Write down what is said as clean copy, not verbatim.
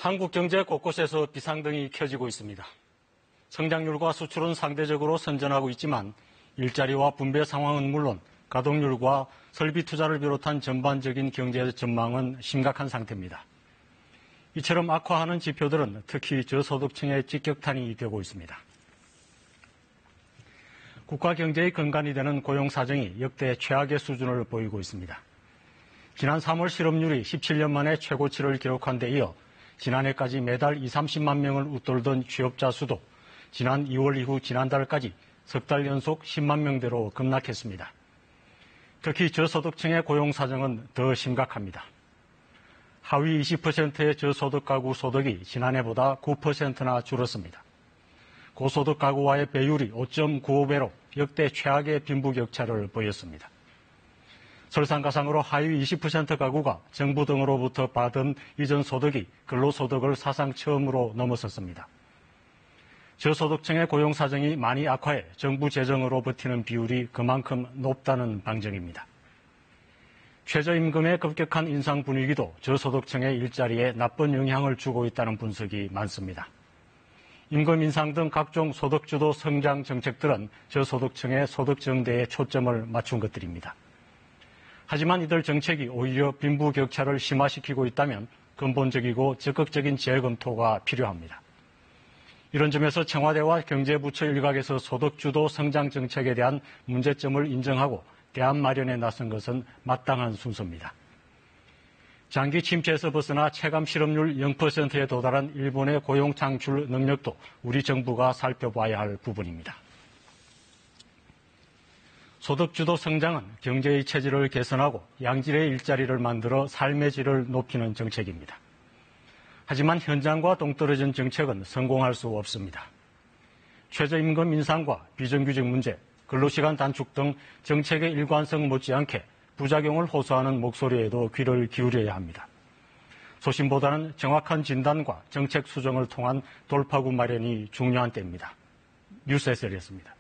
한국 경제 곳곳에서 비상등이 켜지고 있습니다. 성장률과 수출은 상대적으로 선전하고 있지만 일자리와 분배 상황은 물론 가동률과 설비 투자를 비롯한 전반적인 경제 전망은 심각한 상태입니다. 이처럼 악화하는 지표들은 특히 저소득층의 직격탄이 되고 있습니다. 국가 경제의 근간이 되는 고용 사정이 역대 최악의 수준을 보이고 있습니다. 지난 3월 실업률이 17년 만에 최고치를 기록한 데 이어 지난해까지 매달 20-30만 명을 웃돌던 취업자 수도 지난 2월 이후 지난달까지 석 달 연속 10만 명대로 급락했습니다. 특히 저소득층의 고용 사정은 더 심각합니다. 하위 20%의 저소득 가구 소득이 지난해보다 9%나 줄었습니다. 고소득 가구와의 배율이 5.95배로 역대 최악의 빈부격차를 보였습니다. 설상가상으로 하위 20% 가구가 정부 등으로부터 받은 이전 소득이 근로소득을 사상 처음으로 넘어섰습니다. 저소득층의 고용 사정이 많이 악화해 정부 재정으로 버티는 비율이 그만큼 높다는 방증입니다. 최저임금의 급격한 인상 분위기도 저소득층의 일자리에 나쁜 영향을 주고 있다는 분석이 많습니다. 임금 인상 등 각종 소득주도 성장 정책들은 저소득층의 소득 증대에 초점을 맞춘 것들입니다. 하지만 이들 정책이 오히려 빈부격차를 심화시키고 있다면 근본적이고 적극적인 재검토가 필요합니다. 이런 점에서 청와대와 경제부처 일각에서 소득주도 성장 정책에 대한 문제점을 인정하고 대안 마련에 나선 것은 마땅한 순서입니다. 장기 침체에서 벗어나 체감 실업률 0%에 도달한 일본의 고용 창출 능력도 우리 정부가 살펴봐야 할 부분입니다. 소득주도 성장은 경제의 체질을 개선하고 양질의 일자리를 만들어 삶의 질을 높이는 정책입니다. 하지만 현장과 동떨어진 정책은 성공할 수 없습니다. 최저임금 인상과 비정규직 문제, 근로시간 단축 등 정책의 일관성 못지않게 부작용을 호소하는 목소리에도 귀를 기울여야 합니다. 소신보다는 정확한 진단과 정책 수정을 통한 돌파구 마련이 중요한 때입니다. 뉴스 SL이었습니다.